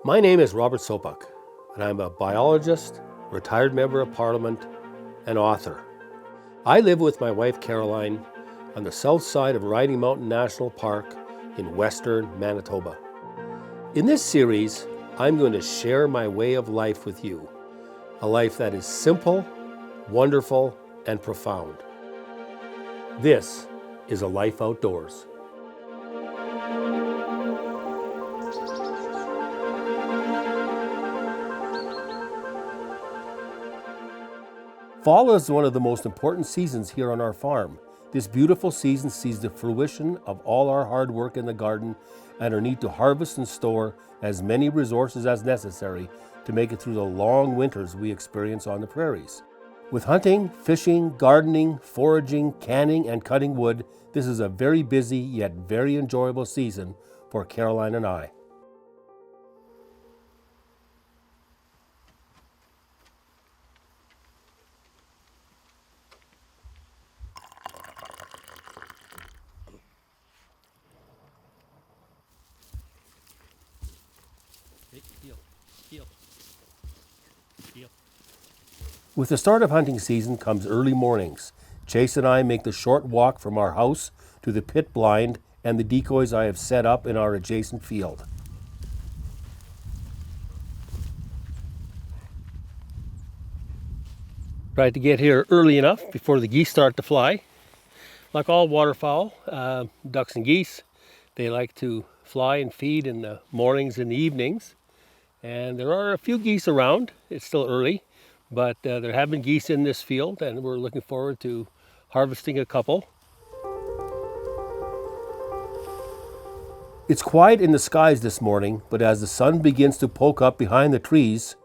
My name is Robert Sopuck, and I'm a biologist, retired member of Parliament, and author. I live with my wife Caroline on the south side of Riding Mountain National Park in western Manitoba. In this series, I'm going to share my way of life with you, a life that is simple, wonderful, and profound. This is a life outdoors. Fall is one of the most important seasons here on our farm. This beautiful season sees the fruition of all our hard work in the garden and our need to harvest and store as many resources as necessary to make it through the long winters we experience on the prairies. With hunting, fishing, gardening, foraging, canning, and cutting wood, this is a very busy yet very enjoyable season for Caroline and I. With the start of hunting season comes early mornings. Chase and I make the short walk from our house to the pit blind and the decoys I have set up in our adjacent field. Try to get here early enough before the geese start to fly. Like all waterfowl, ducks and geese, they like to fly and feed in the mornings and the evenings. And there are a few geese around. It's still early, but there have been geese in this field, and we're looking forward to harvesting a couple. It's quiet in the skies this morning, but as the sun begins to poke up behind the trees,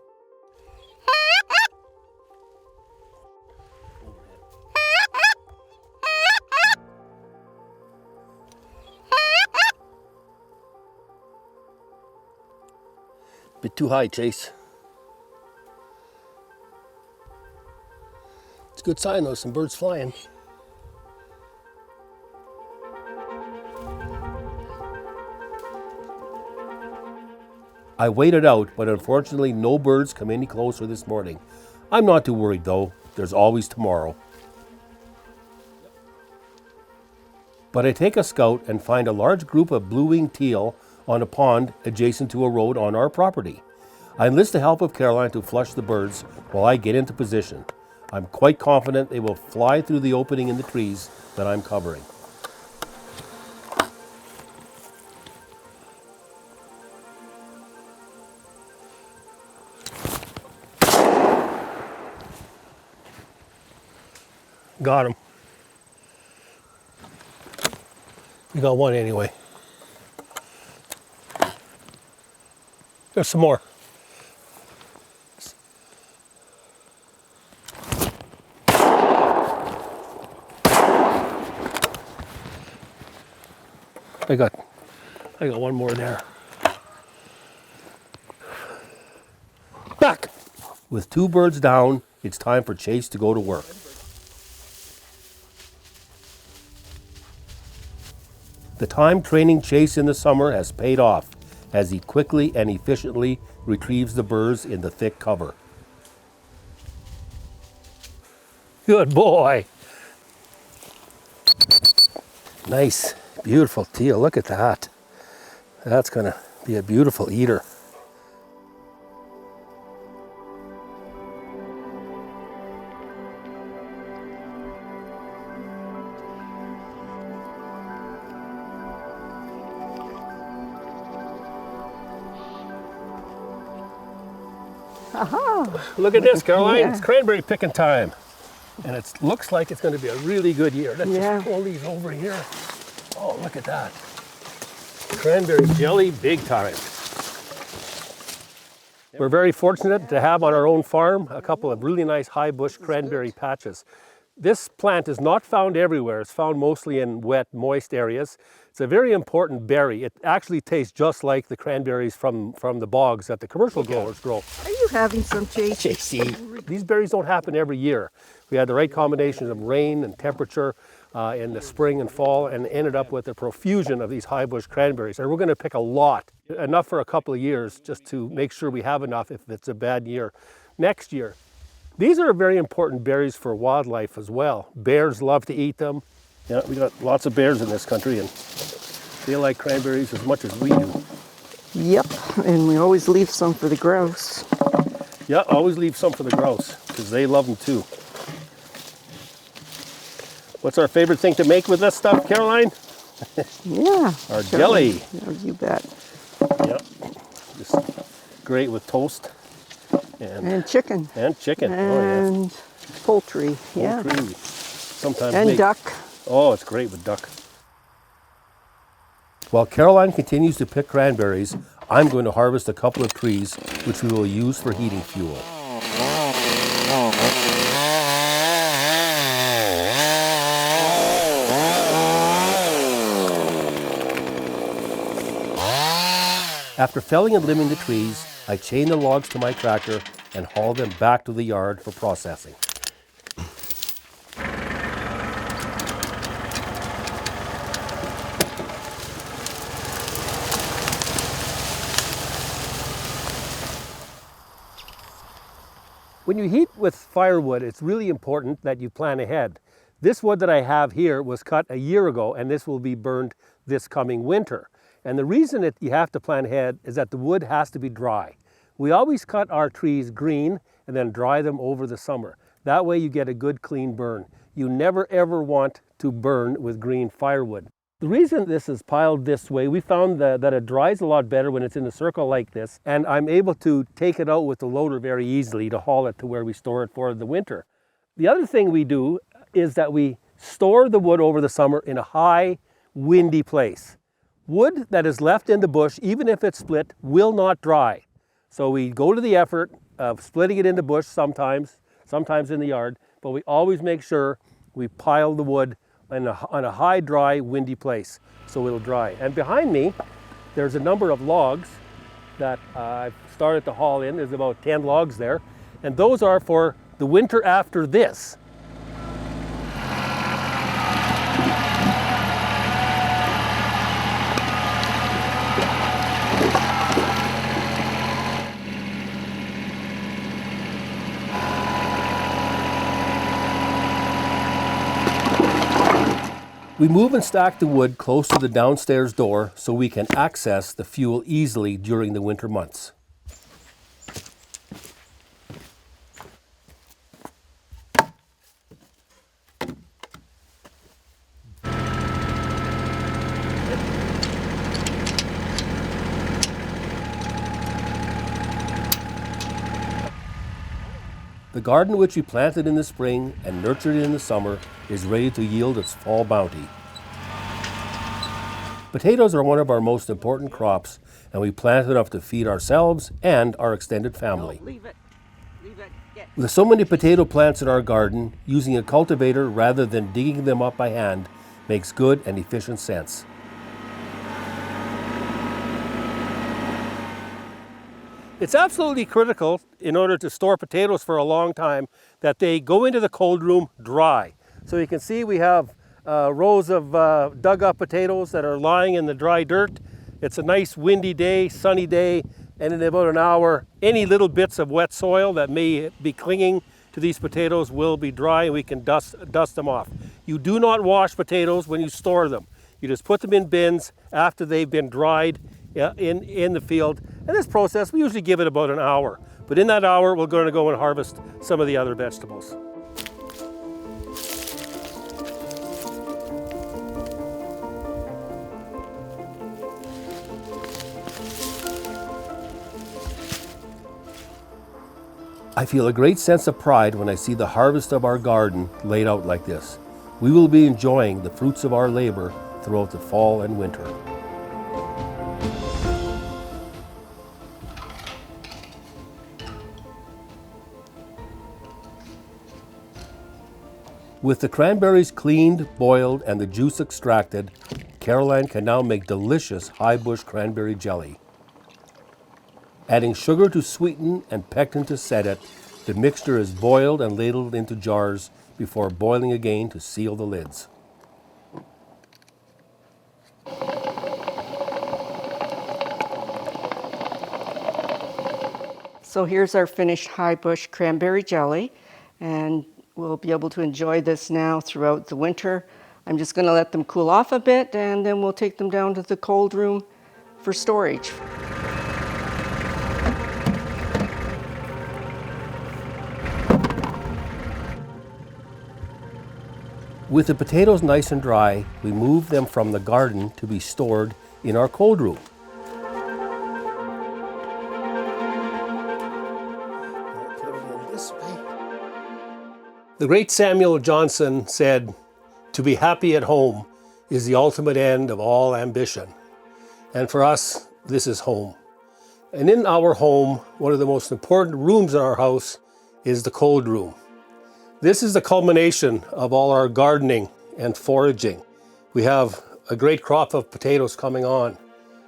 bit too high, Chase. It's a good sign though, some birds flying. I waited out, but unfortunately no birds come any closer this morning. I'm not too worried though, there's always tomorrow. But I take a scout and find a large group of blue-winged teal on a pond adjacent to a road on our property. I enlist the help of Caroline to flush the birds while I get into position. I'm quite confident they will fly through the opening in the trees that I'm covering. Got him. We got one anyway. There's some more. I got one more there. Back! With two birds down, it's time for Chase to go to work. The time training Chase in the summer has paid off as he quickly and efficiently retrieves the birds in the thick cover. Good boy. Nice, beautiful teal. Look at that. That's gonna be a beautiful eater. Aha! Look at this, Caroline. Yeah. It's cranberry picking time. And it looks like it's going to be a really good year. Let's just pull these over here. Oh, look at that. Cranberry jelly, big time. We're very fortunate to have on our own farm a couple of really nice high bush cranberry patches. This plant is not found everywhere. It's found mostly in wet, moist areas. It's a very important berry. It actually tastes just like the cranberries from the bogs that the commercial growers grow. Are you having some Chase? JC. These berries don't happen every year. We had the right combination of rain and temperature in the spring and fall and ended up with a profusion of these high bush cranberries. And we're going to pick a lot Enough for a couple of years just to make sure we have enough if it's a bad year next year. These are very important berries for wildlife as well. Bears love to eat them. Yeah, we got lots of bears in this country and they like cranberries as much as we do. Yep, and we always leave some for the grouse. Yeah, always leave some for the grouse because they love them too. What's our favorite thing to make with this stuff, Caroline? Yeah. Our jelly. Yeah, you bet. Yep, just great with toast. And chicken. And chicken. And oh, yes. poultry. Yeah. Poultry. Sometimes And duck. Oh, it's great with duck. While Caroline continues to pick cranberries, I'm going to harvest a couple of trees which we will use for heating fuel. After felling and limbing the trees, I chain the logs to my tractor and haul them back to the yard for processing. When you heat with firewood, it's really important that you plan ahead. This wood that I have here was cut a year ago, and this will be burned this coming winter. And the reason that you have to plan ahead is that the wood has to be dry. We always cut our trees green and then dry them over the summer. That way you get a good clean burn. You never ever want to burn with green firewood. The reason this is piled this way, we found that it dries a lot better when it's in a circle like this, and I'm able to take it out with the loader very easily to haul it to where we store it for the winter. The other thing we do is that we store the wood over the summer in a high, windy place. Wood that is left in the bush, even if it's split, will not dry. So we go to the effort of splitting it in the bush sometimes in the yard, but we always make sure we pile the wood on a high, dry, windy place so it'll dry. And behind me, there's a number of logs that I've started to haul in. There's about 10 logs there, and those are for the winter after this. We move and stack the wood close to the downstairs door so we can access the fuel easily during the winter months. The garden which we planted in the spring and nurtured in the summer is ready to yield its fall bounty. Potatoes are one of our most important crops, and we plant enough to feed ourselves and our extended family. Leave it. With so many potato plants in our garden, using a cultivator rather than digging them up by hand makes good and efficient sense. It's absolutely critical in order to store potatoes for a long time that they go into the cold room dry. So you can see we have rows of dug up potatoes that are lying in the dry dirt. It's a nice windy day, sunny day, and in about an hour, any little bits of wet soil that may be clinging to these potatoes will be dry and we can dust them off. You do not wash potatoes when you store them. You just put them in bins after they've been dried in the field. And this process, we usually give it about an hour. But in that hour, we're going to go and harvest some of the other vegetables. I feel a great sense of pride when I see the harvest of our garden laid out like this. We will be enjoying the fruits of our labor throughout the fall and winter. With the cranberries cleaned, boiled, and the juice extracted, Caroline can now make delicious high bush cranberry jelly. Adding sugar to sweeten and pectin to set it, the mixture is boiled and ladled into jars before boiling again to seal the lids. So here's our finished high bush cranberry jelly, and we'll be able to enjoy this now throughout the winter. I'm just going to let them cool off a bit, and then we'll take them down to the cold room for storage. With the potatoes nice and dry, we move them from the garden to be stored in our cold room. The great Samuel Johnson said, "To be happy at home is the ultimate end of all ambition." And for us, this is home. And in our home, one of the most important rooms in our house is the cold room. This is the culmination of all our gardening and foraging. We have a great crop of potatoes coming on.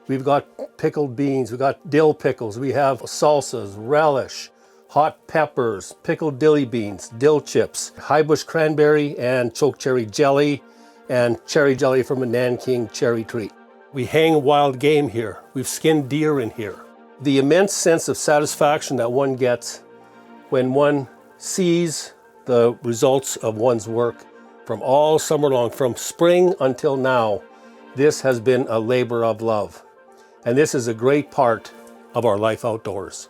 We've got pickled beans, we've got dill pickles, we have salsas, relish, hot peppers, pickled dilly beans, dill chips, high bush cranberry and chokecherry jelly, and cherry jelly from a Nanking cherry tree. We hang wild game here. We've skinned deer in here. The immense sense of satisfaction that one gets when one sees the results of one's work from all summer long, from spring until now, this has been a labor of love. And this is a great part of our life outdoors.